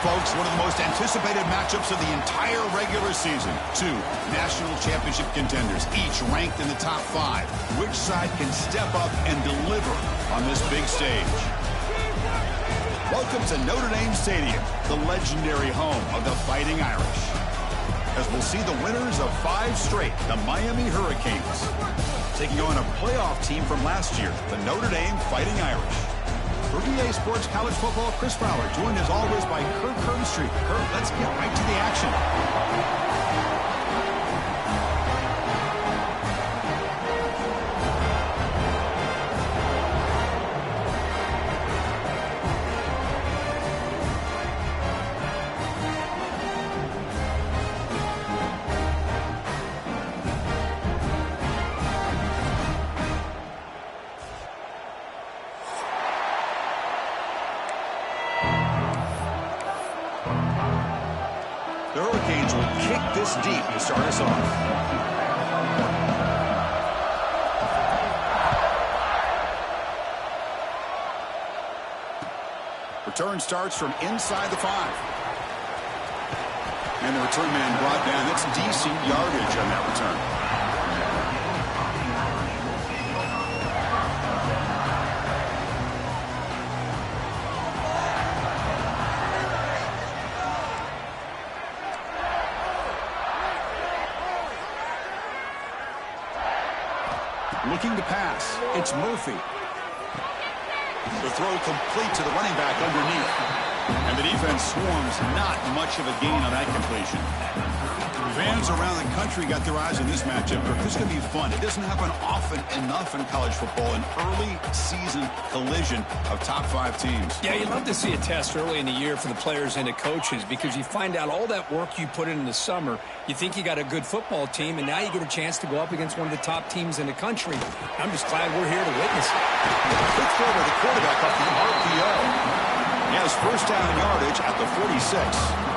folks, one of the most anticipated matchups of the entire regular season. Two national championship contenders, each ranked in the top 5. Which side can step up and deliver on this big stage? Welcome to Notre Dame Stadium, the legendary home of the Fighting Irish, as we'll see the winners of 5 straight, the Miami Hurricanes, taking on a playoff team from last year, the Notre Dame Fighting Irish. For EA Sports College Football, Chris Fowler, joined as always by Kurt Kirkstreet. Kurt, let's get right to the action. The Hurricanes will kick this deep to start us off. Return starts from inside the 5. And the return man brought down. That's decent yardage on that return. Looking to pass. It's Murphy. The throw complete to the running back underneath. And the defense swarms. Not much of a gain on that completion. Fans around the country got their eyes on this matchup. This is going to be fun. It doesn't happen often enough in college football. An early season collision of top 5 teams. Yeah, you'd love to see a test early in the year for the players and the coaches, because you find out all that work you put in the summer. You think you got a good football team, and now you get a chance to go up against one of the top teams in the country. I'm just glad we're here to witness it. Quick throw by the quarterback off the RPO. He has first down yardage at the 46.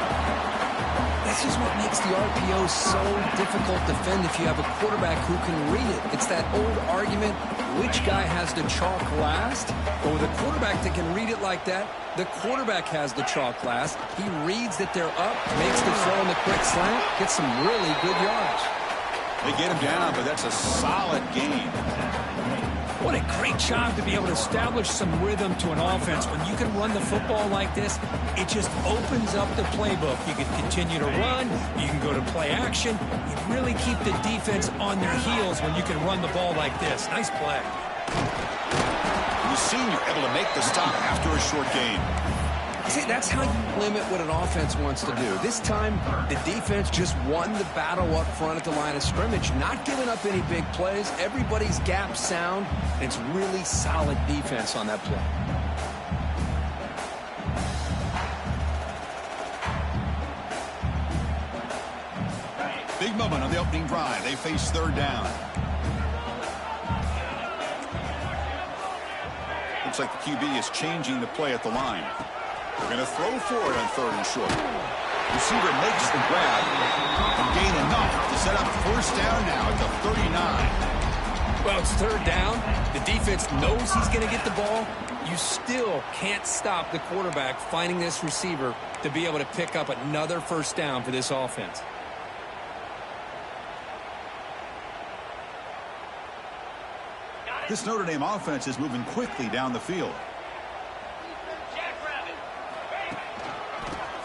This is what makes the RPO so difficult to defend if you have a quarterback who can read it. It's that old argument, which guy has the chalk last? But with a quarterback that can read it like that, the quarterback has the chalk last. He reads that they're up, makes the throw in the quick slant, gets some really good yards. They get him down, but that's a solid gain. What a great job to be able to establish some rhythm to an offense. When you can run the football like this, it just opens up the playbook. You can continue to run. You can go to play action. You really keep the defense on their heels when you can run the ball like this. Nice play. The senior able to make the stop after a short gain. See, that's how you limit what an offense wants to do. This time, the defense just won the battle up front at the line of scrimmage, not giving up any big plays. Everybody's gap sound. It's really solid defense on that play. Big moment on the opening drive. They face third down. Looks like the QB is changing the play at the line. They're going to throw forward on 3rd and short. Receiver makes the grab and gain enough to set up first down now at the 39. Well, it's 3rd down. The defense knows he's going to get the ball. You still can't stop the quarterback finding this receiver to be able to pick up another first down for this offense. This Notre Dame offense is moving quickly down the field.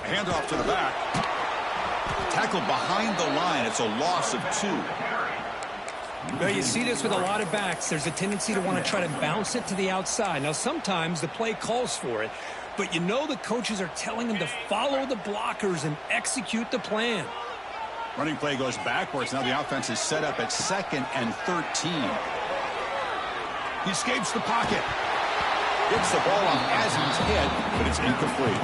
Handoff to the back. Tackled behind the line. It's a loss of 2. Well, you see this with a lot of backs. There's a tendency to want to try to bounce it to the outside. Now, sometimes the play calls for it, but you know the coaches are telling them to follow the blockers and execute the plan. Running play goes backwards. Now the offense is set up at 2nd and 13. He escapes the pocket. Gets the ball off as he's hit, but it's incomplete.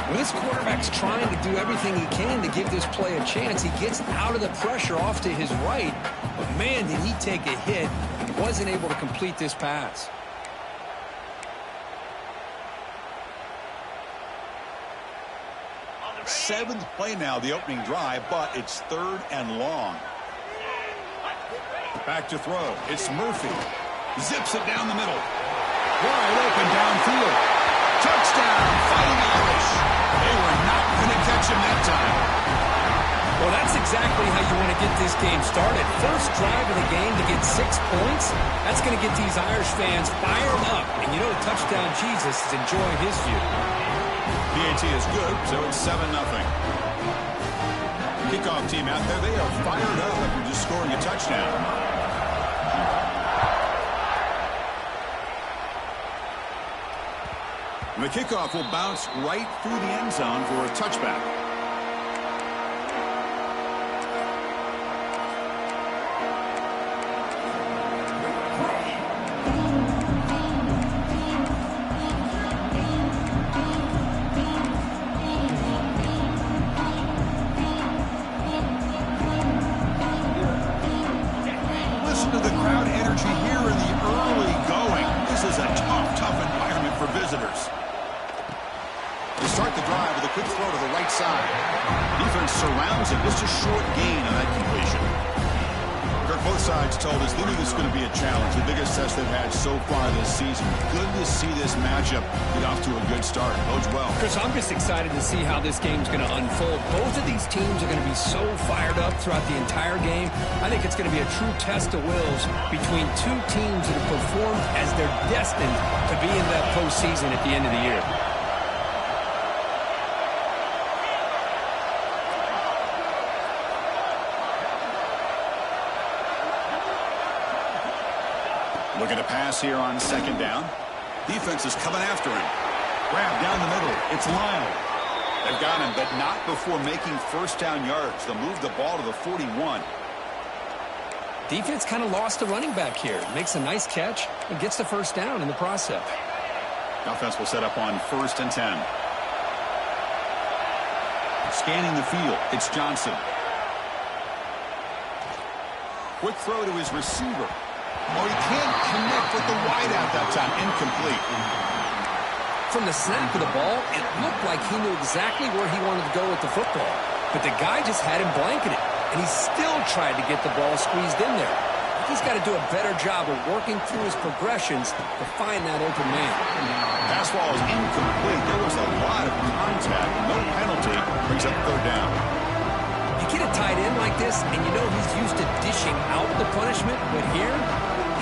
Well, this quarterback's trying to do everything he can to give this play a chance. He gets out of the pressure off to his right, but man, did he take a hit. He wasn't able to complete this pass. Seventh play now, the opening drive, but it's 3rd and long. Back to throw. It's Murphy. Zips it down the middle. Wide open downfield. Touchdown, Fighting Irish. They were catch him that time. Well, that's exactly how you want to get this game started. First drive of the game to get 6 points. That's going to get these Irish fans fired up. And you know, touchdown Jesus is enjoying his view. PAT is good, so it's 7-0. Kickoff team out there, they are fired up after just scoring a touchdown. The kickoff will bounce right through the end zone for a touchback. Listen to the crowd energy here in the early going. This is a tough environment for visitors. To start the drive with a quick throw to the right side. Defense surrounds him. Just a short gain on that completion. Kirk, both sides told us they knew this was going to be a challenge. The biggest test they've had so far this season. Good to see this matchup get off to a good start. Bodes well. Chris, I'm just excited to see how this game's going to unfold. Both of these teams are going to be so fired up throughout the entire game. I think it's going to be a true test of wills between two teams that have performed as they're destined to be in that postseason at the end of the year. Looking to pass here on second down. Defense is coming after him. Grab down the middle. It's Lyle. They've got him, but not before making first down yards. They'll move the ball to the 41. Defense kind of lost the running back here. Makes a nice catch and gets the first down in the process. Offense will set up on 1st and 10. Scanning the field. It's Johnson. Quick throw to his receiver. Oh, he can't connect with the wideout that time. Incomplete. From the snap of the ball, it looked like he knew exactly where he wanted to go with the football. But the guy just had him blanketed, and he still tried to get the ball squeezed in there. He's got to do a better job of working through his progressions to find that open man. Pass ball is incomplete. There was a lot of contact. No penalty. Brings up 3rd down. You get a tight end like this, and you know he's used to dishing out the punishment, but here,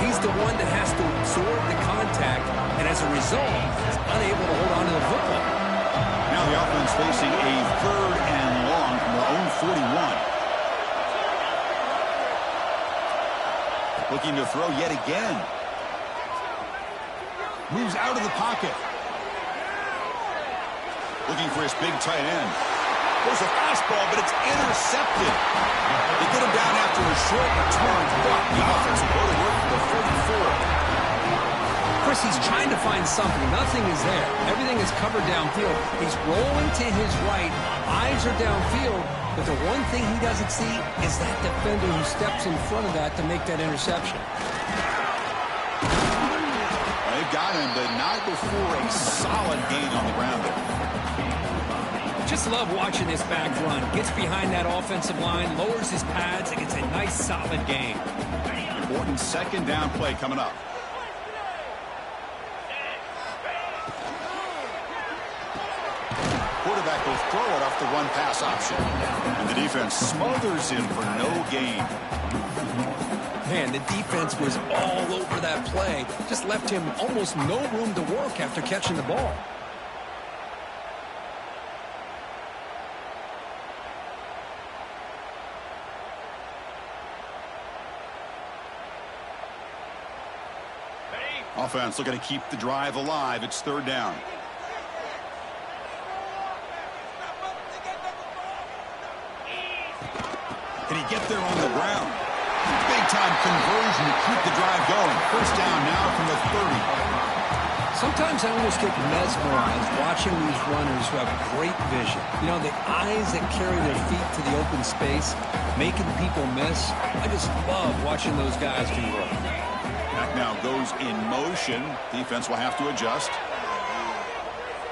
he's the one that has to absorb the contact, and as a result, he's unable to hold on to the football. Now the offense facing a 3rd and long from their own 41. Looking to throw yet again. Moves out of the pocket. Looking for his big tight end. There's a fastball, but it's intercepted. They get him down after a short return, but the offense will go to work for the 44. Chris, he's trying to find something. Nothing is there. Everything is covered downfield. He's rolling to his right. Eyes are downfield. But the one thing he doesn't see is that defender who steps in front of that to make that interception. They've got him, but not before a solid gain on the ground there. Just love watching this back run. Gets behind that offensive line, lowers his pads, and gets a nice solid gain. Important 2nd down play coming up. Quarterback will throw it off the run-pass option. And the defense smothers him for no gain. Man, the defense was all over that play. Just left him almost no room to work after catching the ball. Offense looking to keep the drive alive. It's 3rd down. Can he get there on the ground? Big-time conversion to keep the drive going. First down now from the 30. Sometimes I almost get mesmerized watching these runners who have great vision. You know, the eyes that carry their feet to the open space, making people miss. I just love watching those guys convert. Back now goes in motion. Defense will have to adjust.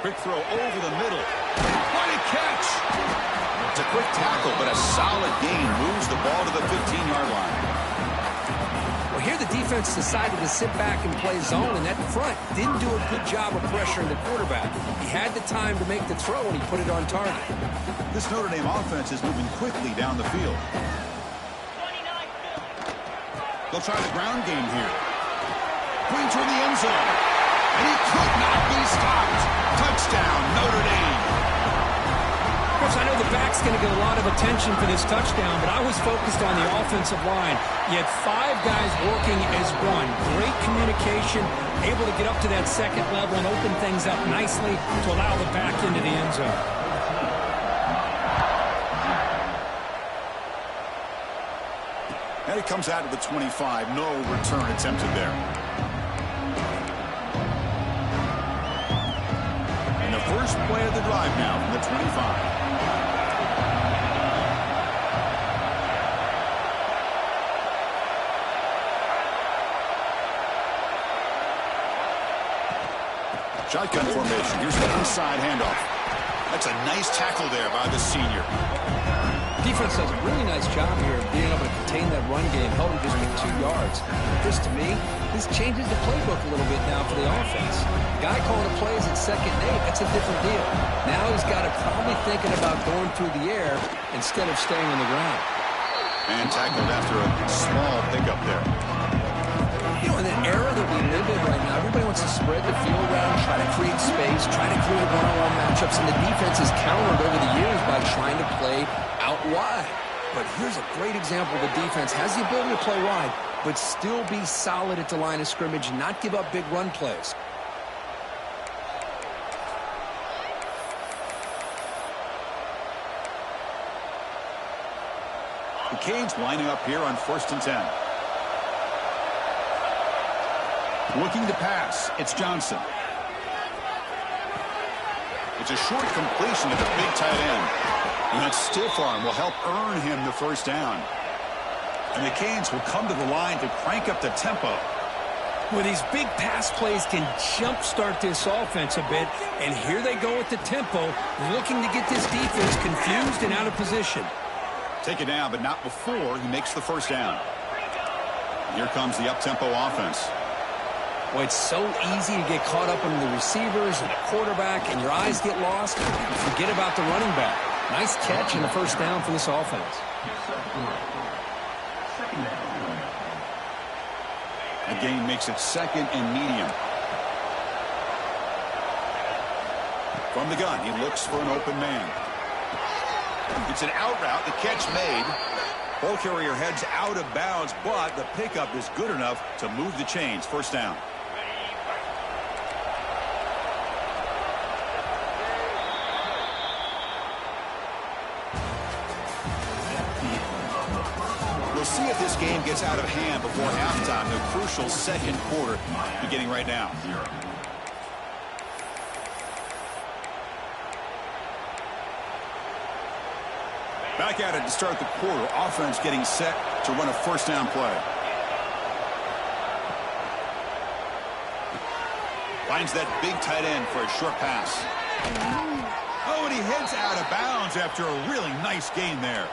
Quick throw over the middle. What a catch! It's a quick tackle, but a solid gain moves the ball to the 15-yard line. Well, here the defense decided to sit back and play zone, and that front didn't do a good job of pressuring the quarterback. He had the time to make the throw, and he put it on target. This Notre Dame offense is moving quickly down the field. They'll try the ground game here. Going toward the end zone. And he could not be stopped. Touchdown, Notre Dame. Coach, I know the back's going to get a lot of attention for this touchdown, but I was focused on the offensive line. You had 5 guys working as one. Great communication, able to get up to that second level and open things up nicely to allow the back into the end zone. And it comes out of the 25. No return attempted there. And the first play of the drive now from the 25. Shotgun formation. Here's the inside handoff. That's a nice tackle there by the senior. Defense does a really nice job here of being able to contain that run game, held him just with 2 yards. This, to me, this changes the playbook a little bit now for the offense. The guy calling the plays at 2nd and 8, that's a different deal. Now he's got to probably thinking about going through the air instead of staying on the ground. And tackled after a small pickup there. You know, in the era that we live in right now, everybody wants to spread the field around, try to create space, try to create one-on-one matchups, and the defense has countered over the years by trying to play out wide. But here's a great example. The defense has the ability to play wide, but still be solid at the line of scrimmage and not give up big run plays. The Canes lining up here on 1st and 10. Looking to pass, it's Johnson. It's a short completion to the big tight end. And that stiff arm will help earn him the first down. And the Canes will come to the line to crank up the tempo. Well, these big pass plays can jumpstart this offense a bit. And here they go with the tempo, looking to get this defense confused and out of position. Take it down, but not before he makes the first down. Here comes the up-tempo offense. Well, it's so easy to get caught up in the receivers and the quarterback, and your eyes get lost. You forget about the running back. Nice catch and a first down for this offense. The gain makes it 2nd and medium. From the gun, he looks for an open man. It's an out route. The catch made. Ball carrier heads out of bounds, but the pickup is good enough to move the chains. First down. We'll see if this game gets out of hand before halftime. The crucial 2nd quarter beginning right now. Back at it to start the quarter. Offense getting set to run a first down play. Finds that big tight end for a short pass. Oh, and he heads out of bounds after a really nice gain there.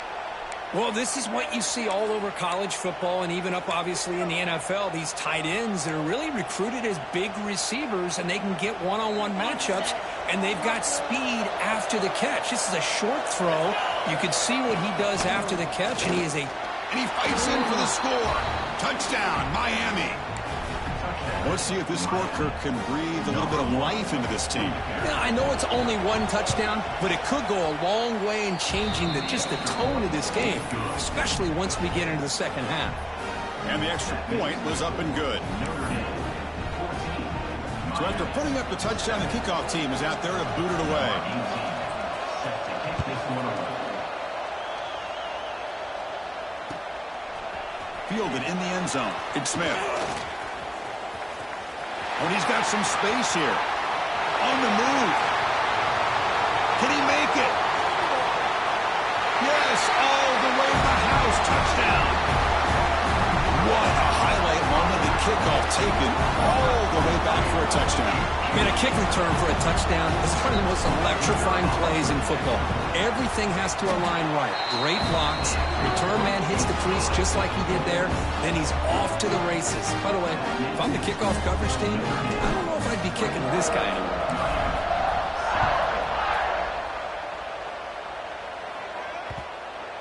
Well, this is what you see all over college football and even up, obviously, in the NFL. These tight ends that are really recruited as big receivers, and they can get one-on-one matchups, and they've got speed after the catch. This is a short throw. You can see what he does after the catch, and he fights in for the score. Touchdown, Miami. Let's see if this score, Kirk, can breathe a little bit of life into this team. Yeah, I know it's only 1 touchdown, but it could go a long way in changing just the tone of this game, especially once we get into the second half. And the extra point was up and good. So after putting up the touchdown, the kickoff team is out there to boot it away. Fielded in the end zone. It's Smith. Oh, he's got some space here. On the move. Can he make it? Yes, all the way to the house. Touchdown. What a highlight moment. The kickoff taken all the way back for a touchdown. Man, a kick return for a touchdown is one of the most electrifying plays in football. Everything has to align right. Great blocks. Return man hits the crease just like he did there. Then he's off to the races. By the way, if I'm the kickoff coverage team, I don't know if I'd be kicking this guy anymore.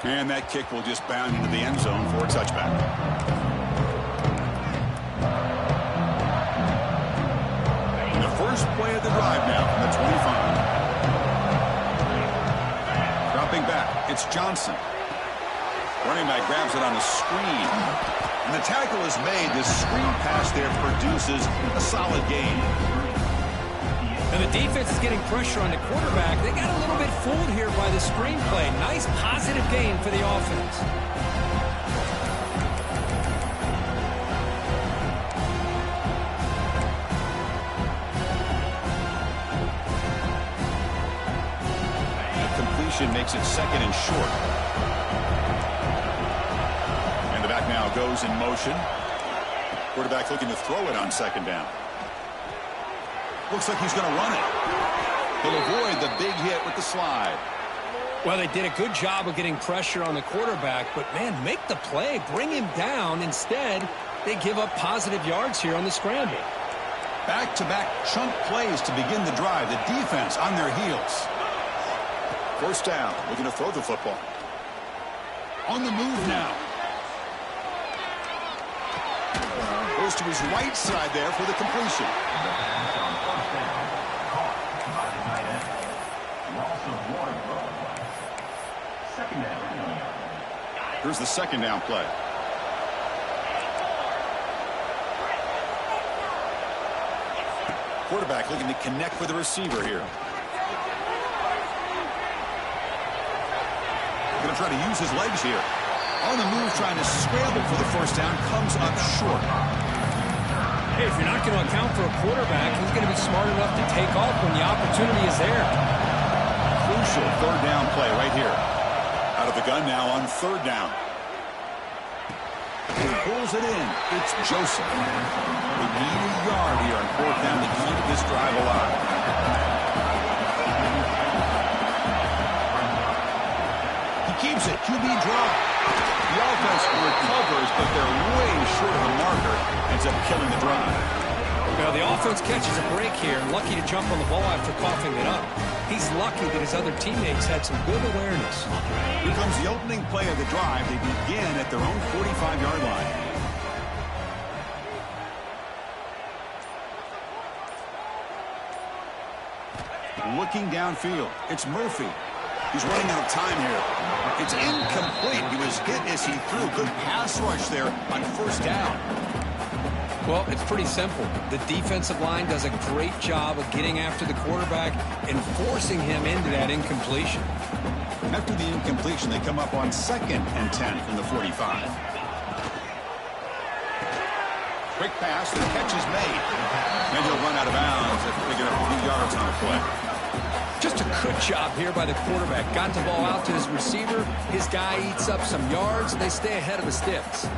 And that kick will just bound into the end zone for a touchback. And the first play of the drive now from the 25. Dropping back, it's Johnson. Running back grabs it on the screen. And the tackle is made. The screen pass there produces a solid gain. And the defense is getting pressure on the quarterback. They got a little bit fooled here by the screen play. Nice positive gain for the offense. The completion makes it second and short. And the back now goes in motion. Quarterback looking to throw it on second down. Looks like he's going to run it. He'll avoid the big hit with the slide. Well, they did a good job of getting pressure on the quarterback, but, man, make the play. Bring him down. Instead, they give up positive yards here on the scramble. Back-to-back chunk plays to begin the drive. The defense on their heels. First down. Looking to throw the football. On the move now. Goes to his right side there for the completion. Here's the second down play. Quarterback looking to connect with the receiver here. Going to try to use his legs here. On the move, trying to scramble for the first down, comes up short. Hey, if you're not going to account for a quarterback, he's going to be smart enough to take off when the opportunity is there. Crucial third down play right here. Out of the gun now on third down. He pulls it in. It's Joseph. They need a yard here on fourth down to keep this drive alive. He keeps it. QB draw. The offense recovers, but they're way short of the marker. Ends up killing the drive. Well, the offense catches a break here. Lucky to jump on the ball after coughing it up. He's lucky that his other teammates had some good awareness. Here comes the opening play of the drive. They begin at their own 45-yard line. Looking downfield, it's Murphy. He's running out of time here. It's incomplete. He was hit as he threw. Good pass rush there on first down. Well, it's pretty simple. The defensive line does a great job of getting after the quarterback and forcing him into that incompletion. After the incompletion, they come up on 2nd and 10 from the 45. Quick pass, the catch is made. And he'll run out of bounds after picking up a few yards on the play. Just a good job here by the quarterback. Got the ball out to his receiver. His guy eats up some yards, and they stay ahead of the sticks.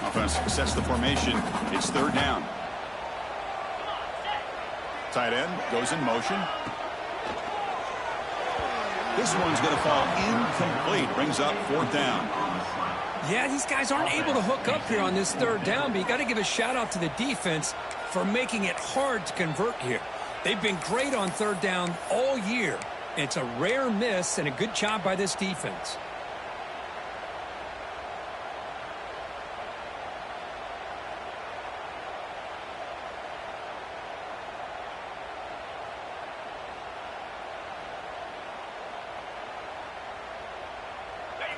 Offense sets the formation. It's third down. Tight end goes in motion. This one's going to fall incomplete. Brings up fourth down. Yeah, these guys aren't able to hook up here on this third down, but you got to give a shout-out to the defense for making it hard to convert here. They've been great on third down all year. It's a rare miss and a good job by this defense.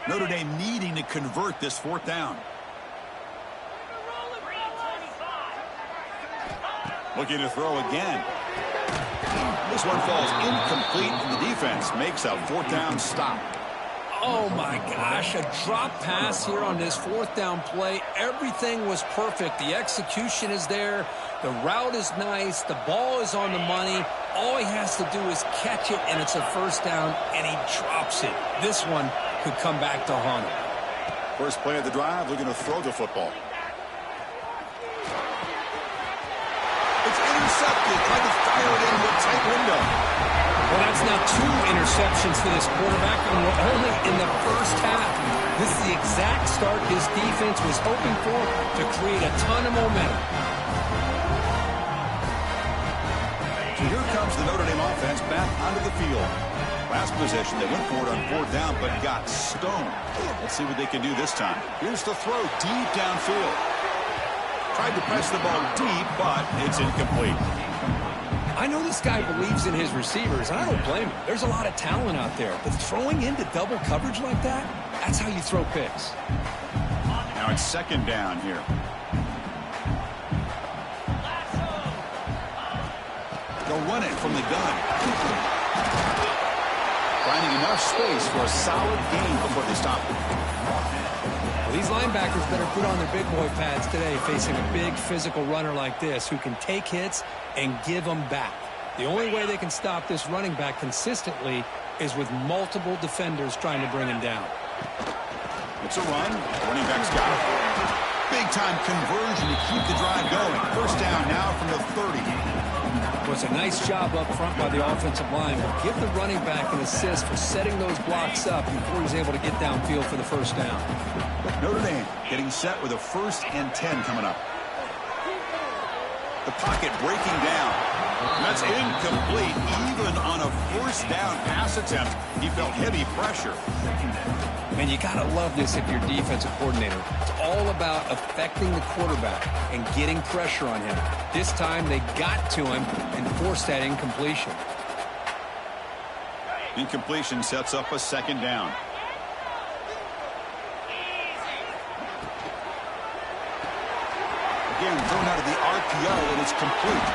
Notre Dame needing to convert this fourth down. Looking to throw again. This one falls incomplete, and the defense makes a fourth down stop. Oh, my gosh, a drop pass here on this fourth down play. Everything was perfect. The execution is there. The route is nice. The ball is on the money. All he has to do is catch it, and it's a first down, and he drops it. This one could come back to haunt him. First play of the drive, looking to throw the football. It's intercepted. Trying to fire it into a tight window. Well, that's now 2 interceptions for this quarterback, and we're only in the first half. This is the exact start his defense was hoping for to create a ton of momentum. So here comes the Notre Dame offense back onto the field. Last possession, they went for it on 4th down, but got stoned. Let's see what they can do this time. Here's the throw deep downfield. Tried to press the ball deep, but it's incomplete. I know this guy believes in his receivers, and I don't blame him. There's a lot of talent out there, but throwing into double coverage like that, that's how you throw picks. Now it's 2nd down here. They'll run it from the gun. Finding enough space for a solid gain before they stop it. Well, these linebackers better put on their big boy pads today facing a big physical runner like this who can take hits and give them back. The only way they can stop this running back consistently is with multiple defenders trying to bring him down. It's a run. Running back's got it. Big-time conversion to keep the drive going. 1st down now from the 30. Well, it's a nice job up front by the offensive line, but give the running back an assist for setting those blocks up before he's able to get downfield for the 1st down. Notre Dame getting set with a 1st and 10 coming up. The pocket breaking down. And that's incomplete. Even on a 1st down pass attempt, he felt heavy pressure. Man, you got to love this if you're defensive coordinator. It's all about affecting the quarterback and getting pressure on him. This time they got to him and forced that incompletion. Incompletion sets up a 2nd down. Again, thrown out of the RPO, and it's complete.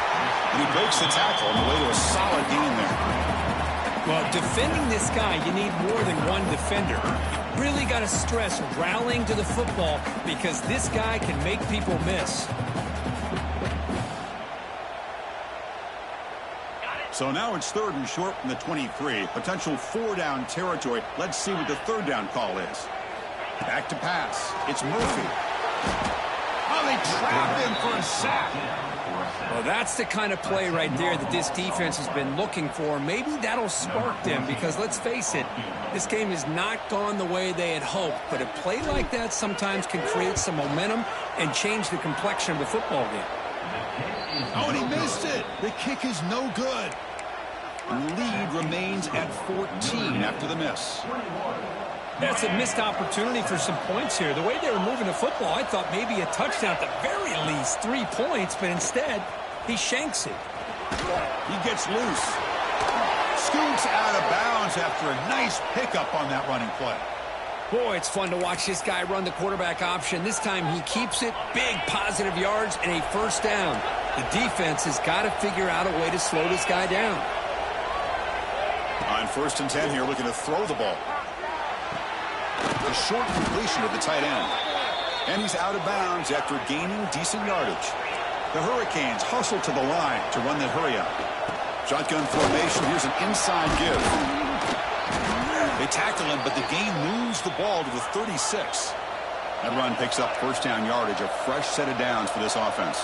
And he breaks the tackle on the way to a solid gain there. Well, defending this guy, you need more than one defender. You really got to stress rallying to the football because this guy can make people miss. So now it's 3rd and short from the 23. Potential 4-down territory. Let's see what the 3rd down call is. Back to pass. It's Murphy. Oh, they trapped him for a sack. Well, that's the kind of play right there that this defense has been looking for. Maybe that'll spark them because, let's face it, this game has not gone the way they had hoped. But a play like that sometimes can create some momentum and change the complexion of the football game. Oh, and he missed it. The kick is no good. The lead remains at 14 after the miss. That's a missed opportunity for some points here. The way they were moving the football, I thought maybe a touchdown at the very least, 3 points, but instead, he shanks it. He gets loose. Scoots out of bounds after a nice pickup on that running play. Boy, it's fun to watch this guy run the quarterback option. This time he keeps it, big positive yards, and a 1st down. The defense has got to figure out a way to slow this guy down. On 1st and 10 here, looking to throw the ball. A short completion of the tight end. And he's out of bounds after gaining decent yardage. The Hurricanes hustle to the line to run that hurry up. Shotgun formation. Here's an inside give. They tackle him, but the game moves the ball to the 36. That run picks up 1st down yardage, a fresh set of downs for this offense.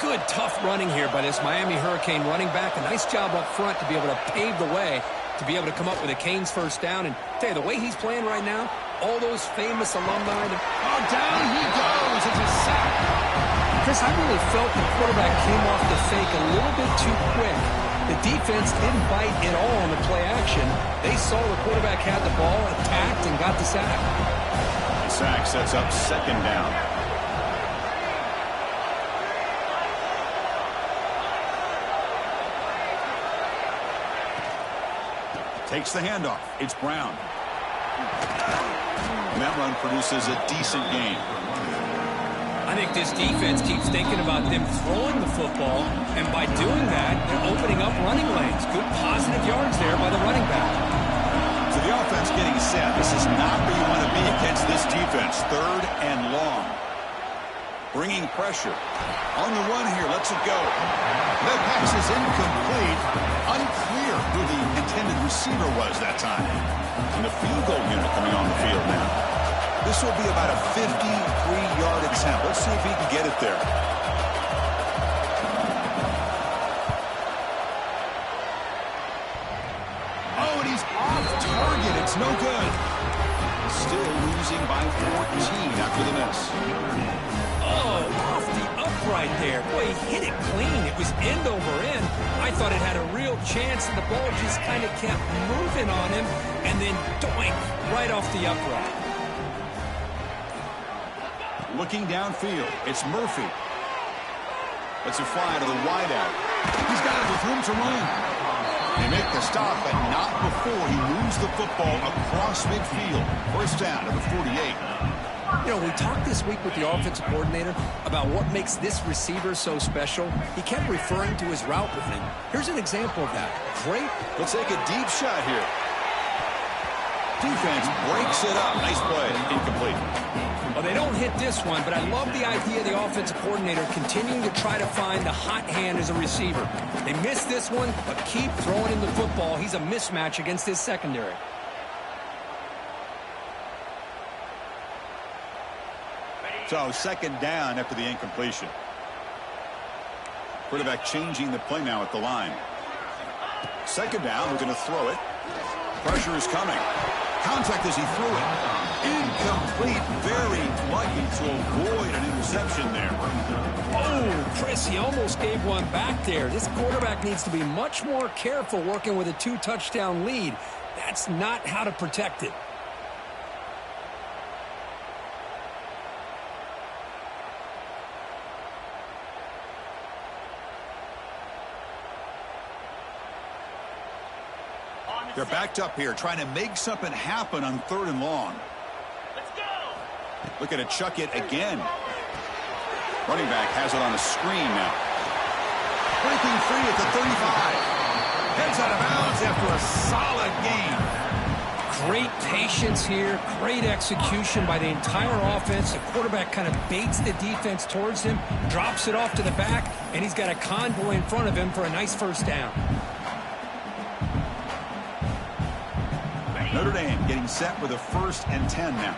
Good, tough running here by this Miami Hurricane running back. A nice job up front to be able to pave the way, to be able to come up with a Canes 1st down. And tell you, the way he's playing right now, all those famous alumni. Oh, down he goes. It's a sack. Chris, I really felt the quarterback came off the fake a little bit too quick. The defense didn't bite at all on the play action. They saw the quarterback had the ball, attacked, and got the sack. The sack sets up 2nd down. Takes the handoff. It's Brown. And that run produces a decent gain. I think this defense keeps thinking about them throwing the football, and by doing that, they're opening up running lanes. Good positive yards there by the running back. So the offense getting set. This is not where you want to be against this defense. 3rd and long. Bringing pressure. On the run here, lets it go. That pass is incomplete. Unclear who the intended receiver was that time. And the field goal unit coming on the field now. This will be about a 53-yard attempt. Let's see if he can get it there. Oh, and he's off target. It's no good. Still losing by 14 after the miss. Oh, off the upright. right there. Boy, he hit it clean. It was end over end. I thought it had a real chance, and the ball just kind of kept moving on him, and then doink, right off the upright. Looking downfield, it's Murphy. Let's it fly to the wideout. He's got it with room to run. They make the stop, but not before he moves the football across midfield. First down to the 48. You know, we talked this week with the offensive coordinator about what makes this receiver so special. He kept referring to his route running. Here's an example of that. Great. Let's take a deep shot here. Defense breaks it up. Nice play. Incomplete. Well, they don't hit this one, but I love the idea of the offensive coordinator continuing to try to find the hot hand as a receiver. They missed this one, but keep throwing him the football. He's a mismatch against his secondary. So, second down after the incompletion. Quarterback changing the play now at the line. Second down, we're going to throw it. Pressure is coming. Contact as he threw it. Incomplete. Very lucky to avoid an interception there. Oh, Chris, he almost gave one back there. This quarterback needs to be much more careful working with a 2-touchdown lead. That's not how to protect it. They're backed up here, trying to make something happen on 3rd and long. Let's go. Looking to chuck it again. Running back has it on a screen now. Breaking free at the 35. Heads out of bounds after a solid gain. Great patience here. Great execution by the entire offense. The quarterback kind of baits the defense towards him, drops it off to the back, and he's got a convoy in front of him for a nice first down. Notre Dame getting set with a 1st and 10 now.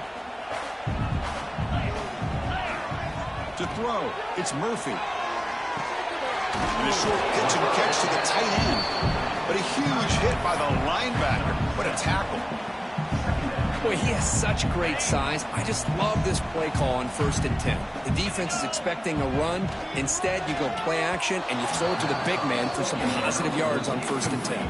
To throw, it's Murphy. And a short pitch and catch to the tight end. But a huge hit by the linebacker. What a tackle. Boy, he has such great size. I just love this play call on 1st and 10. The defense is expecting a run. Instead, you go play action, and you throw it to the big man for some positive yards on 1st and 10.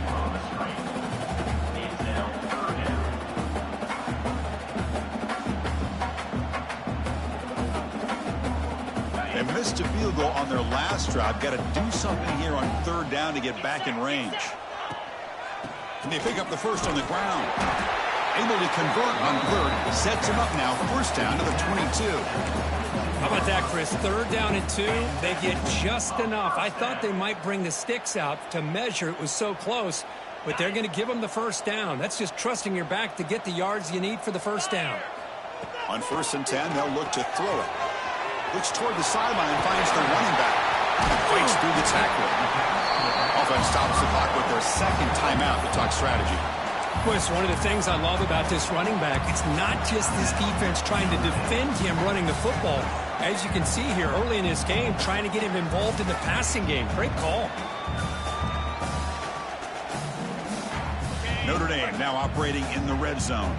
They missed a field goal on their last drive. Got to do something here on 3rd down to get back in range. And they pick up the first on the ground. Able to convert on 3rd. Sets him up now. First down to the 22. How about that, Chris? 3rd down and 2. They get just enough. I thought they might bring the sticks out to measure. It was so close. But they're going to give them the first down. That's just trusting your back to get the yards you need for the first down. On 1st and 10, they'll look to throw it. Looks toward the sideline, finds the running back. Fights through the tackle. Offense stops the clock with their 2nd timeout to talk strategy. Boy, it's one of the things I love about this running back. It's not just this defense trying to defend him running the football. As you can see here early in this game, trying to get him involved in the passing game. Great call. Notre Dame now operating in the red zone.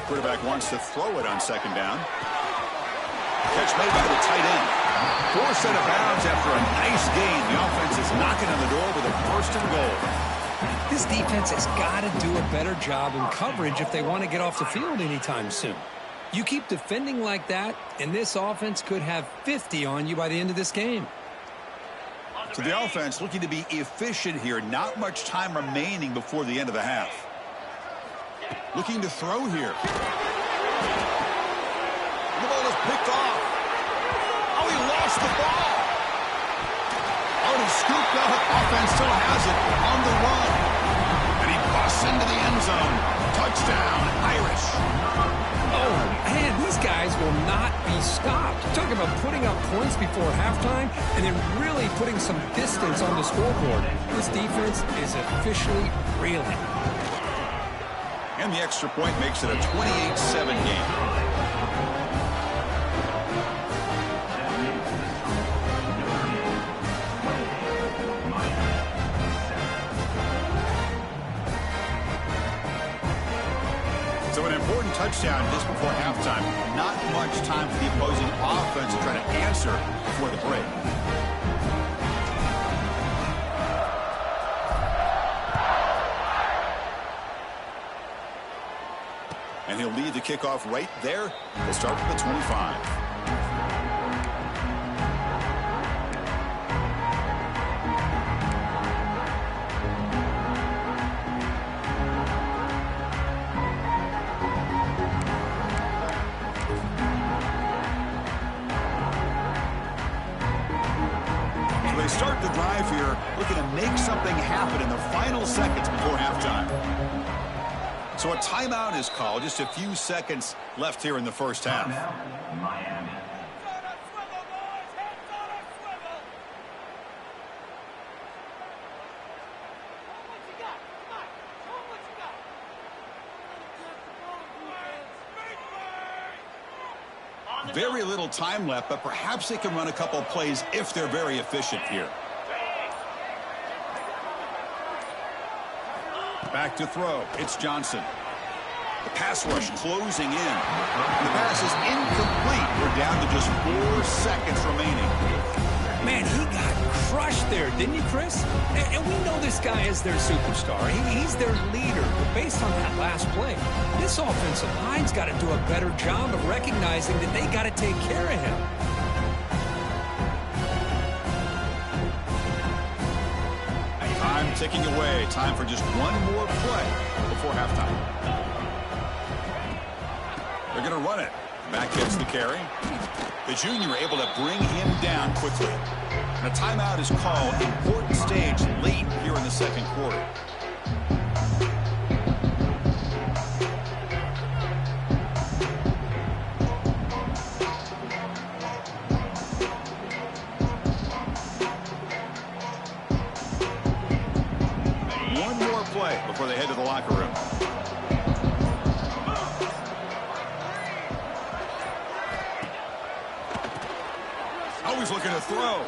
Quarterback wants to throw it on 2nd down. Catch made by the tight end. Forced out of bounds after a nice gain. The offense is knocking on the door with a 1st and goal. This defense has got to do a better job in coverage if they want to get off the field anytime soon. You keep defending like that, and this offense could have 50 on you by the end of this game. So the offense looking to be efficient here. Not much time remaining before the end of the half. Looking to throw here. The ball is picked off. Oh, he lost the ball. Oh, he scooped up. Offense still has it on the run. And he busts into the end zone. Touchdown, Irish. Oh, man, these guys will not be stopped. Talk about putting up points before halftime and then really putting some distance on the scoreboard. This defense is officially reeling. And the extra point makes it a 28-7 game. So an important touchdown just before halftime. Not much time for the opposing offense to try to answer before the break. And he'll lead the kickoff right there. He'll start from the 25. They start the drive here, looking to make something happen in the final seconds before halftime. So a timeout is called. Just a few seconds left here in the first half. Miami. Very little time left, but perhaps they can run a couple plays if they're very efficient here. Back to throw. It's Johnson. The pass rush closing in. The pass is incomplete. We're down to just 4 seconds remaining. Man, he got crushed there, didn't you, Chris? And we know this guy is their superstar. He's their leader. But based on that last play, this offensive line's got to do a better job of recognizing that they got to take care of him. Time ticking away. Time for just one more play before halftime. They're going to run it. Back gets the carry. The junior able to bring him down quickly. And a timeout is called. Important stage late here in the second quarter. One more play before they head to the locker room. Always looking to throw.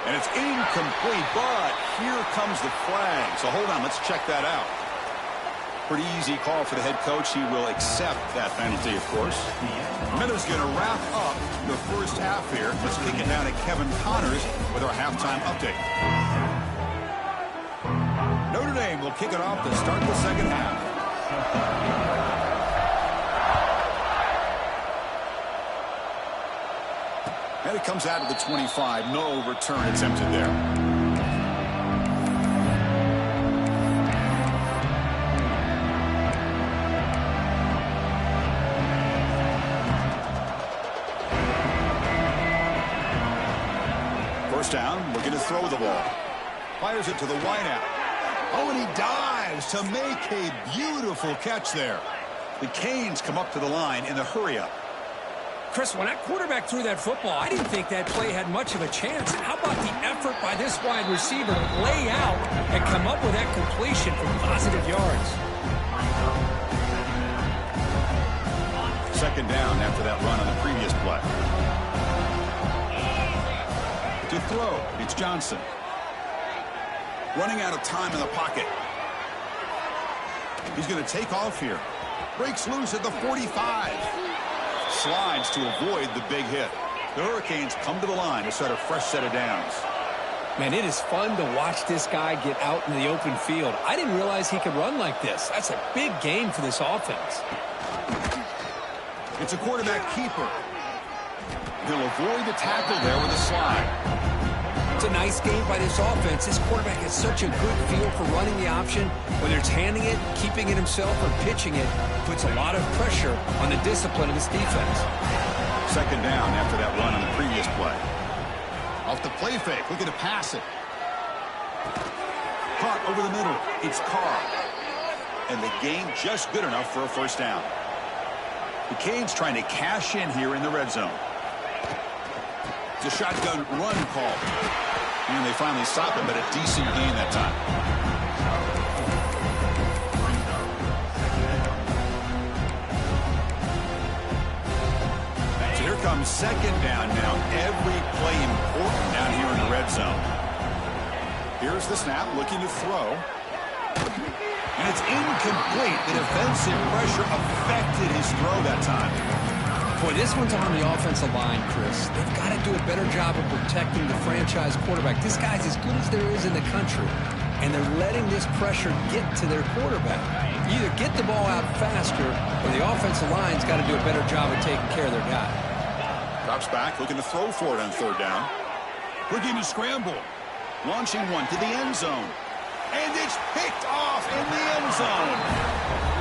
And it's incomplete, but here comes the flag. So hold on, let's check that out. Pretty easy call for the head coach. He will accept that penalty, of course. Miller's going to wrap up the first half here. Let's kick it down to Kevin Connors with our halftime update. Notre Dame will kick it off to start the second half. And it comes out of the 25. No return attempted there. First down, looking to throw the ball. Fires it to the wideout. Oh, and he dives to make a beautiful catch there. The Canes come up to the line in the hurry-up. Chris, when that quarterback threw that football, I didn't think that play had much of a chance. How about the effort by this wide receiver to lay out and come up with that completion for positive yards? Second down after that run on the previous play. To throw, it's Johnson. Running out of time in the pocket. He's going to take off here. Breaks loose at the 45. Slides to avoid the big hit. The Hurricanes come to the line to start a fresh set of downs. Man, it is fun to watch this guy get out in the open field. I didn't realize he could run like this. That's a big game for this offense. It's a quarterback keeper. He'll avoid the tackle there with a slide. It's a nice game by this offense. This quarterback has such a good feel for running the option. Whether it's handing it, keeping it himself, or pitching it, puts a lot of pressure on the discipline of his defense. Second down after that run on the previous play. Off the play fake, looking to pass it. Caught over the middle. It's Carr. And the game just good enough for a first down. The Canes trying to cash in here in the red zone. It's a shotgun run call. And they finally stop him, but a decent gain that time. So here comes second down now. Every play important down here in the red zone. Here's the snap, looking to throw. And it's incomplete. The defensive pressure affected his throw that time. Boy, this one's on the offensive line, Chris. They've got to do a better job of protecting the franchise quarterback. This guy's as good as there is in the country, and they're letting this pressure get to their quarterback. Either get the ball out faster, or the offensive line's got to do a better job of taking care of their guy. Drops back, looking to throw for it on third down. Looking to scramble. Launching one to the end zone. And it's picked off in the end zone.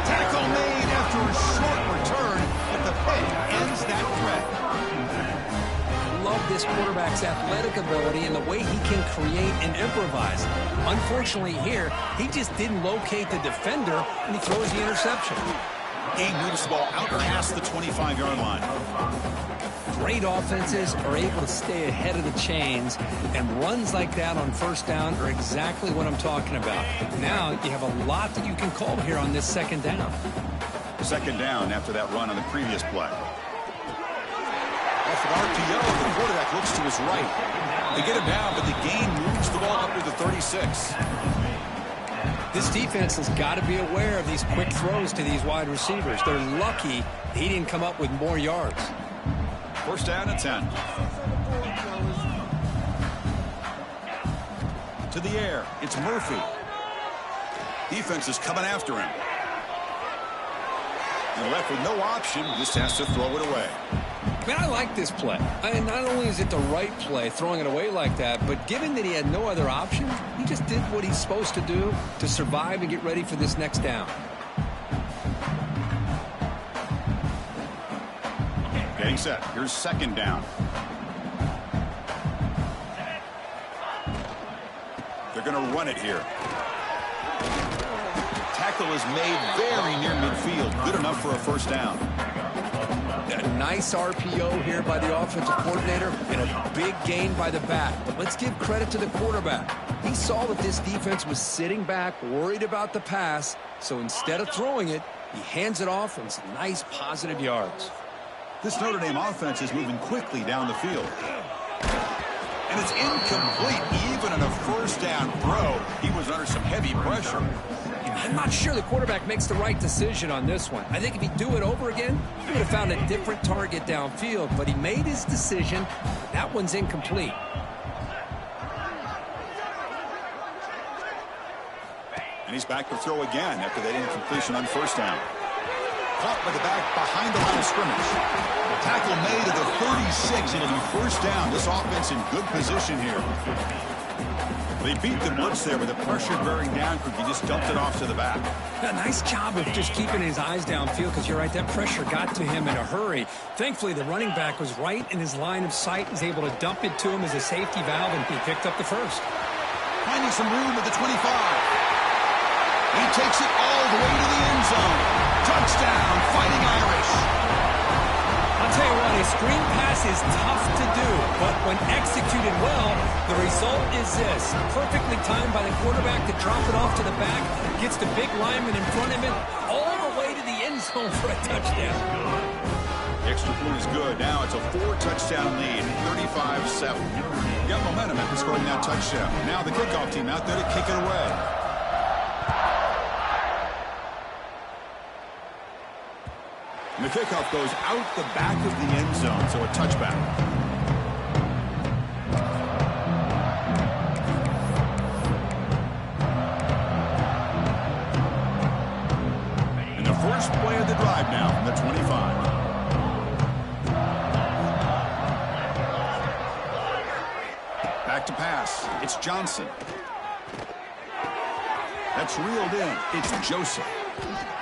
Tackle made after a short return, but the pick ends that threat. I love this quarterback's athletic ability and the way he can create and improvise. Unfortunately here, he just didn't locate the defender, and he throws the interception. He moves the ball out past the 25-yard line. Great offenses are able to stay ahead of the chains, and runs like that on first down are exactly what I'm talking about. Now you have a lot that you can call here on this second down. Second down after that run on the previous play. Off an RPO, the quarterback looks to his right. They get him down, but the gain moves the ball up to the 36. This defense has got to be aware of these quick throws to these wide receivers. They're lucky he didn't come up with more yards. First down and 10. To the air. It's Murphy. Defense is coming after him. And left with no option, just has to throw it away. Man, I like this play. And not only is it the right play, throwing it away like that, but given that he had no other option, he just did what he's supposed to do to survive and get ready for this next down. Getting set. Here's second down. They're going to run it here. Tackle is made very near midfield. Good enough for a first down. A nice RPO here by the offensive coordinator and a big gain by the back. But let's give credit to the quarterback. He saw that this defense was sitting back, worried about the pass. So instead of throwing it, he hands it off and some nice positive yards. This Notre Dame offense is moving quickly down the field. And it's incomplete. Even on a first down throw, he was under some heavy pressure. I'm not sure the quarterback makes the right decision on this one. I think if he'd do it over again, he would have found a different target downfield. But he made his decision. That one's incomplete. And he's back to throw again after that incompletion on first down. Caught by the back behind the line of scrimmage. The tackle made at the 36. It'll be first down. This offense in good position here. They beat the blitz there, but the pressure bearing down. He just dumped it off to the back. A nice job of just keeping his eyes downfield, because you're right, that pressure got to him in a hurry. Thankfully, the running back was right in his line of sight, was able to dump it to him as a safety valve, and he picked up the first. Finding some room at the 25. He takes it all the way to the end zone. Touchdown, Fighting Irish. I'll tell you what, a screen pass is tough to do, but when executed well, the result is this. Perfectly timed by the quarterback to drop it off to the back, gets the big lineman in front of him, all the way to the end zone for a touchdown. The extra point is good. Now it's a 4-touchdown lead, 35-7. Got momentum after scoring that touchdown. Now the kickoff team out there to kick it away. And the kickoff goes out the back of the end zone, so a touchback. And the first play of the drive now from the 25. Back to pass. It's Johnson. That's reeled in. It's Joseph.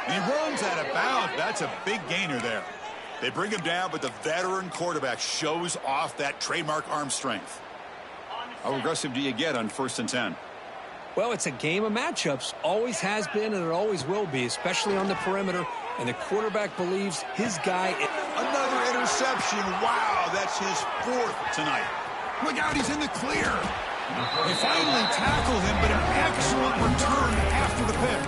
And he runs out of bounds. That's a big gainer there. They bring him down, but the veteran quarterback shows off that trademark arm strength. How aggressive do you get on 1st and 10? Well, it's a game of matchups. Always has been, and it always will be, especially on the perimeter. And the quarterback believes his guy. Another interception. Wow, that's his 4th tonight. Look out, he's in the clear. They finally tackle him, but an excellent return after the pick.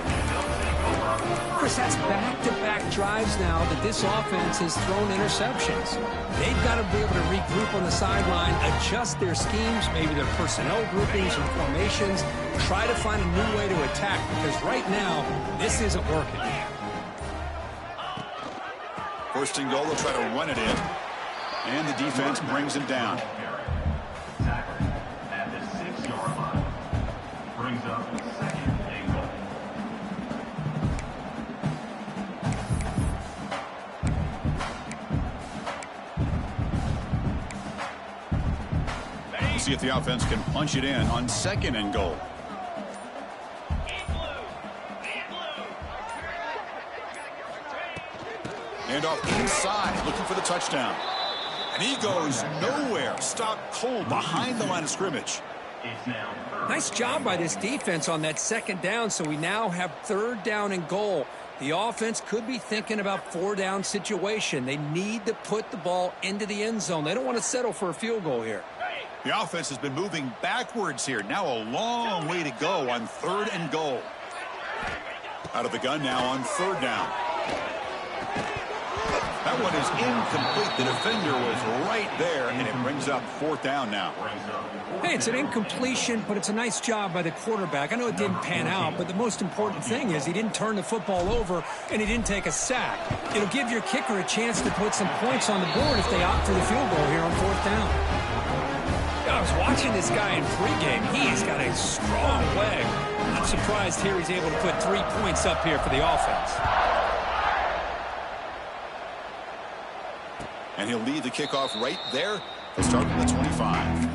Chris, that's back-to-back drives now that this offense has thrown interceptions. They've got to be able to regroup on the sideline, adjust their schemes, maybe their personnel groupings and formations, try to find a new way to attack, because right now, this isn't working. First and goal, they'll try to run it in. And the defense brings him down. At the 6-yard line. Brings up second and goal. We'll see if the offense can punch it in on second and goal. And off inside, looking for the touchdown. And he goes nowhere. Stopped cold behind the line of scrimmage. Nice job by this defense on that second down, so we now have third down and goal. The offense could be thinking about four-down situation. They need to put the ball into the end zone. They don't want to settle for a field goal here. The offense has been moving backwards here. Now a long way to go on third and goal. Out of the gun now on third down. That one is incomplete. The defender was right there, and it brings up fourth down now. Hey, it's an incompletion, but it's a nice job by the quarterback. I know it didn't pan out, but the most important thing is he didn't turn the football over, and he didn't take a sack. It'll give your kicker a chance to put some points on the board if they opt for the field goal here on fourth down. I was watching this guy in pregame. He's got a strong leg. I'm surprised here he's able to put 3 points up here for the offense. And he'll lead the kickoff right there. He'll start from the 25.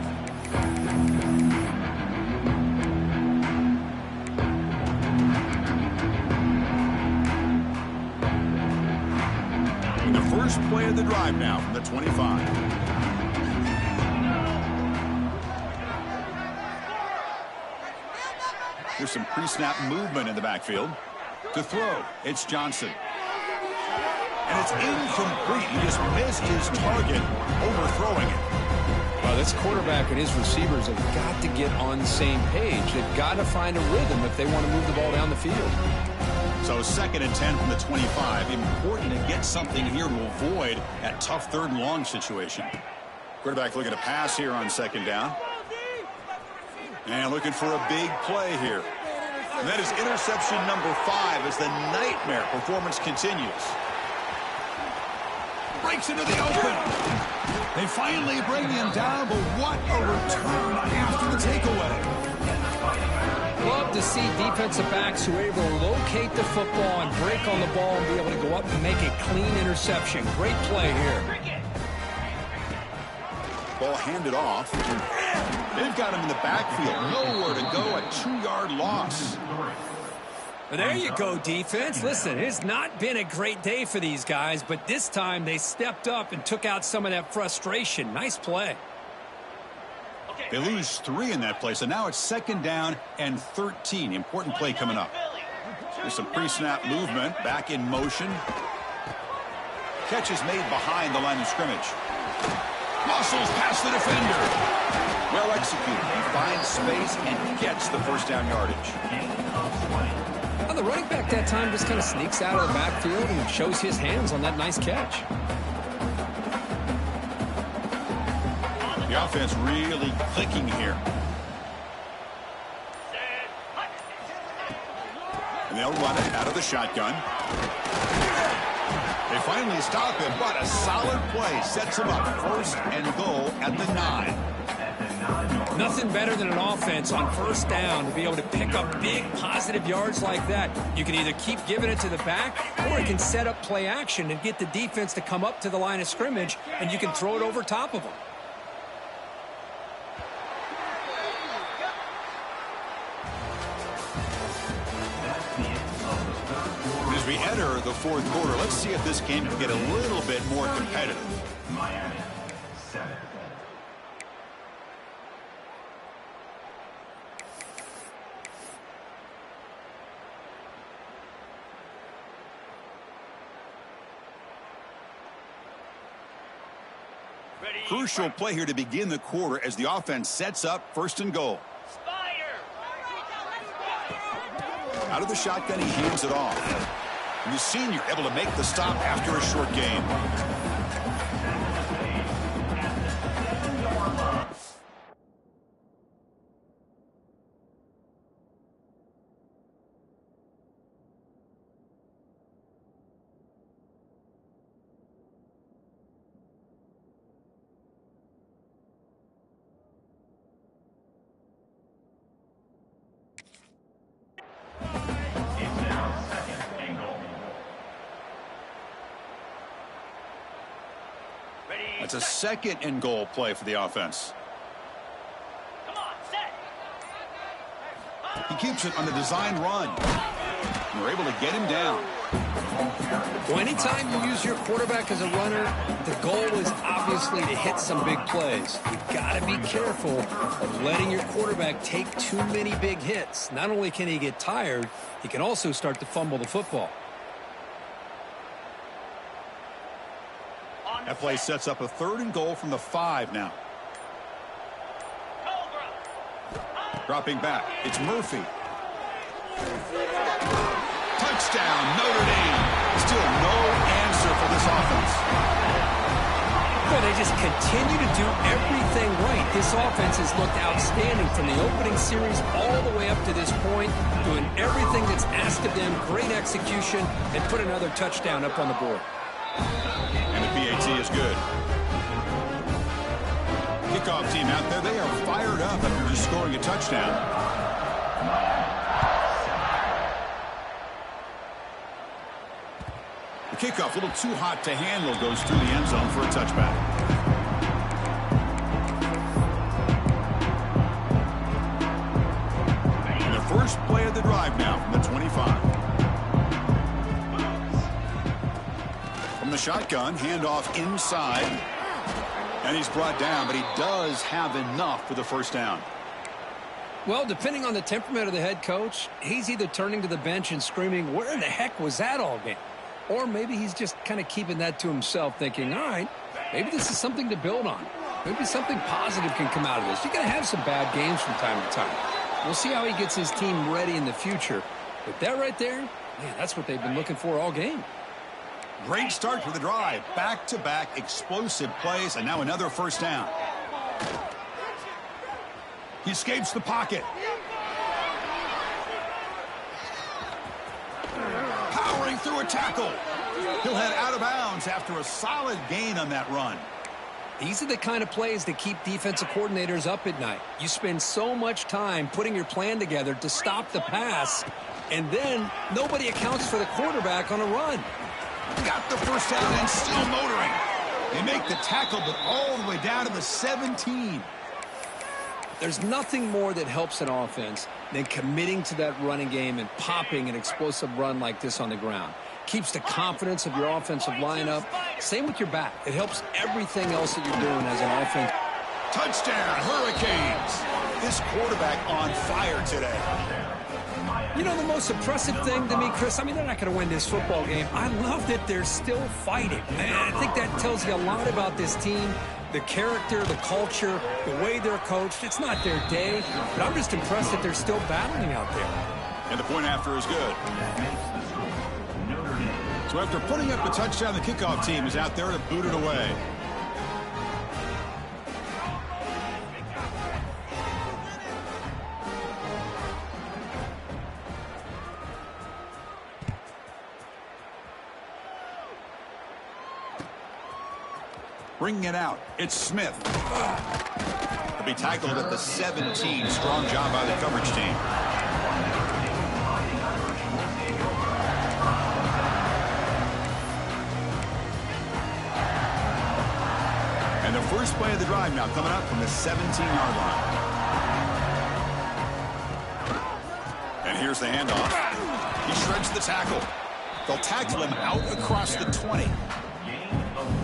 And the first play of the drive now from the 25. There's some pre-snap movement in the backfield. To throw, it's Johnson. And it's incomplete. He just missed his target, overthrowing it. Well, this quarterback and his receivers have got to get on the same page. They've got to find a rhythm if they want to move the ball down the field. So 2nd and 10 from the 25. Important to get something here to avoid that tough third and long situation. Quarterback looking to pass here on second down. And looking for a big play here. And that is interception number 5 as the nightmare performance continues. Breaks into the open. They finally bring him down, but what a return after the takeaway. Love to see defensive backs who are able to locate the football and break on the ball and be able to go up and make a clean interception. Great play here. Ball handed off. They've got him in the backfield. Nowhere to go, a 2-yard loss. Well, there you go, defense. Listen, it's not been a great day for these guys, but this time they stepped up and took out some of that frustration. Nice play. They lose 3 in that play, so now it's 2nd down and 13. Important play coming up. There's some pre-snap movement, back in motion. Catch is made behind the line of scrimmage. Muscles past the defender. Well executed. He finds space and gets the first down yardage. Well, the running back that time just kind of sneaks out of the backfield and shows his hands on that nice catch. The offense really clicking here. And they'll run it out of the shotgun. They finally stop him, but a solid play sets him up. 1st and goal at the 9. Nothing better than an offense on 1st down to be able to pick up big positive yards like that. You can either keep giving it to the back, or it can set up play action and get the defense to come up to the line of scrimmage, and you can throw it over top of them. As we enter the 4th quarter, let's see if this game can get a little bit more competitive. Miami 7. Crucial play here to begin the quarter as the offense sets up 1st and goal. Out of the shotgun, he hands it off. And the senior able to make the stop after a short gain. That's a second and goal play for the offense. He keeps it on the design run. And we're able to get him down. Well, anytime you use your quarterback as a runner, the goal is obviously to hit some big plays. You've got to be careful of letting your quarterback take too many big hits. Not only can he get tired, he can also start to fumble the football. That play sets up a third and goal from the 5 now. Dropping back, it's Murphy. Touchdown, Notre Dame. Still no answer for this offense. Well, they just continue to do everything right. This offense has looked outstanding from the opening series all the way up to this point, doing everything that's asked of them, great execution, and put another touchdown up on the board. And the PAT is good. Kickoff team out there, they are fired up after just scoring a touchdown. The kickoff, a little too hot to handle, goes through the end zone for a touchback. And the first play of the drive now from the 25. From the shotgun, handoff inside. And he's brought down, but he does have enough for the first down. Well, depending on the temperament of the head coach, he's either turning to the bench and screaming, "Where the heck was that all game?" Or maybe he's just kind of keeping that to himself, thinking, all right, maybe this is something to build on. Maybe something positive can come out of this. You're going to have some bad games from time to time. We'll see how he gets his team ready in the future. But that right there, man, that's what they've been looking for all game. Great start for the drive. Back-to-back explosive plays, and now another first down. He escapes the pocket. Powering through a tackle. He'll head out of bounds after a solid gain on that run. These are the kind of plays that keep defensive coordinators up at night. You spend so much time putting your plan together to stop the pass, and then nobody accounts for the quarterback on a run. Got the first down and still motoring. They make the tackle, but all the way down to the 17. There's nothing more that helps an offense than committing to that running game and popping an explosive run like this on the ground. Keeps the confidence of your offensive lineup. Same with your back. It helps everything else that you're doing as an offense. Touchdown, Hurricanes. This quarterback on fire today. You know, the most impressive thing to me, Chris, I mean, they're not going to win this football game. I love that they're still fighting. And I think that tells you a lot about this team, the character, the culture, the way they're coached. It's not their day, but I'm just impressed that they're still battling out there. And the point after is good. So after putting up a touchdown, the kickoff team is out there to boot it away. Bringing it out, it's Smith. He'll be tackled at the 17. Strong job by the coverage team. And the first play of the drive now coming up from the 17-yard line. And here's the handoff. He shreds the tackle. They'll tackle him out across the 20.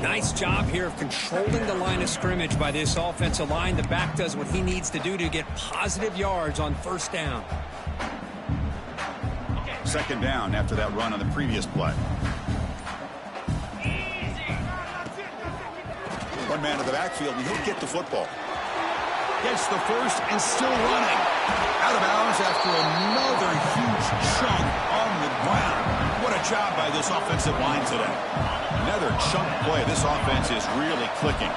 Nice job here of controlling the line of scrimmage by this offensive line. The back does what he needs to do to get positive yards on first down. Second down after that run on the previous play. One man in the backfield, and he'll get the football. Gets the first and still running. Out of bounds after another huge chunk on the ground. What a job by this offensive line today. Another chunk play. This offense is really clicking.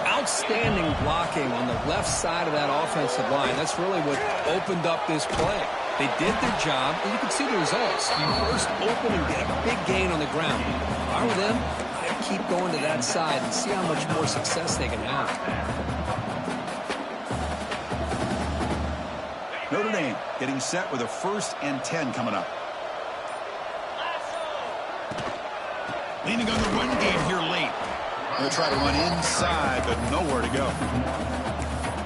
Outstanding blocking on the left side of that offensive line. That's really what opened up this play. They did their job, and you can see the results. You first open and get a big gain on the ground. If I were them, I'd keep going to that side and see how much more success they can have. Notre Dame getting set with a 1st and 10 coming up. Leaning on the run game here late. They'll try to run inside, but nowhere to go.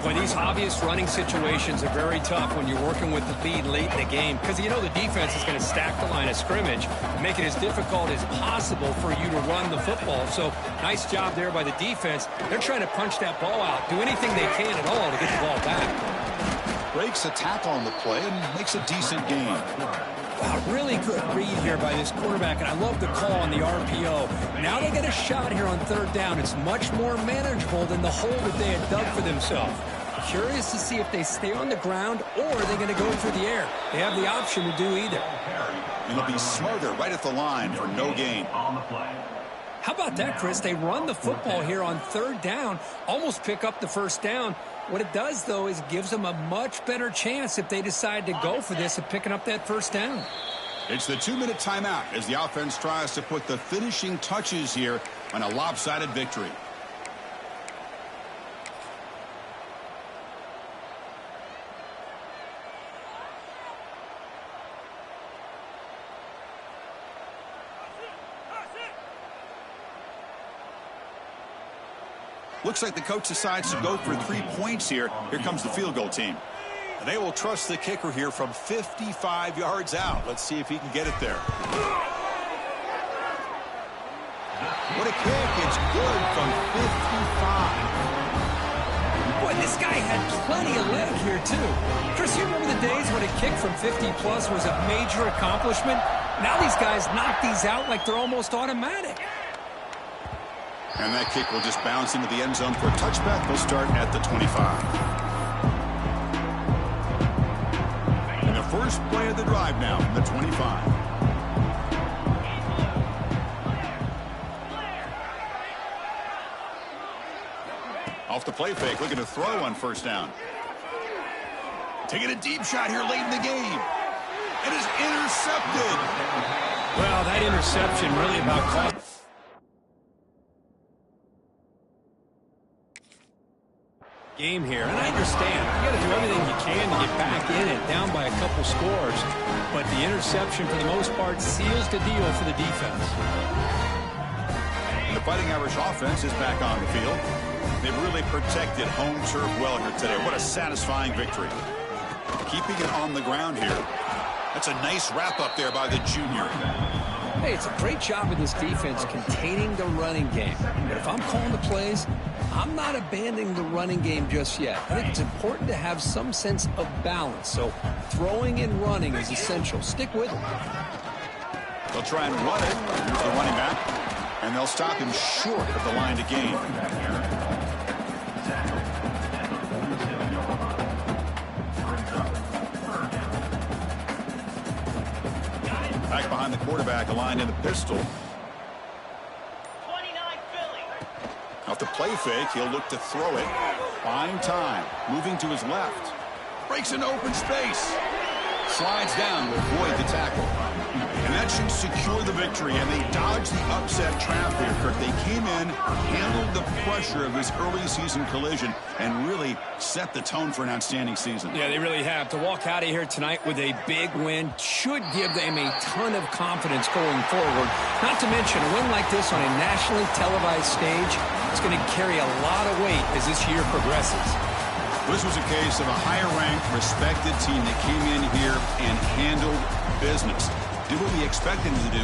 Boy, these obvious running situations are very tough when you're working with the lead late in the game because you know the defense is going to stack the line of scrimmage, make it as difficult as possible for you to run the football. So nice job there by the defense. They're trying to punch that ball out, do anything they can at all to get the ball back. Breaks a tackle on the play and makes a decent gain. Wow, really good read here by this quarterback, and I love the call on the RPO. Now they get a shot here on third down. It's much more manageable than the hole that they had dug for themselves. Curious to see if they stay on the ground or are they going to go through the air. They have the option to do either. It'll be smarter right at the line for no gain. How about that, Chris? They run the football here on third down, almost pick up the first down. What it does, though, is gives them a much better chance if they decide to go for this of picking up that first down. It's the 2-minute timeout as the offense tries to put the finishing touches here on a lopsided victory. Looks like the coach decides to go for 3 points here. Here comes the field goal team. And they will trust the kicker here from 55 yards out. Let's see if he can get it there. What a kick. It's good from 55. Boy, this guy had plenty of leg here, too. Chris, you remember the days when a kick from 50-plus was a major accomplishment? Now these guys knock these out like they're almost automatic. And that kick will just bounce into the end zone for a touchback. They'll start at the 25. And the first play of the drive now, the 25. Off the play fake, looking to throw on first down. Taking a deep shot here late in the game. It is intercepted. Well, that interception really about caught. Game here, and I understand you got to do everything you can to get back in it, down by a couple scores, but the interception for the most part seals the deal for the defense. The Fighting Irish offense is back on the field. They've really protected home turf well here today. What a satisfying victory. Keeping it on the ground here. That's a nice wrap up there by the junior. Hey, it's a great job of this defense containing the running game. But if I'm calling the plays, I'm not abandoning the running game just yet. I think it's important to have some sense of balance. So throwing and running is essential. Stick with it. They'll try and run it. Here's the running back. And they'll stop him short of the line to gain. Back behind the quarterback, aligned in the pistol. Off the play fake, he'll look to throw it. Buying time, moving to his left. Breaks into open space. Slides down to avoid the tackle. And that should secure the victory, and they dodged the upset trap there, Kirk. They came in, handled the pressure of this early season collision, and really set the tone for an outstanding season. Yeah, they really have. To walk out of here tonight with a big win should give them a ton of confidence going forward. Not to mention, a win like this on a nationally televised stage, it's going to carry a lot of weight as this year progresses. This was a case of a higher-ranked, respected team that came in here and handled business. Did what we expected them to do.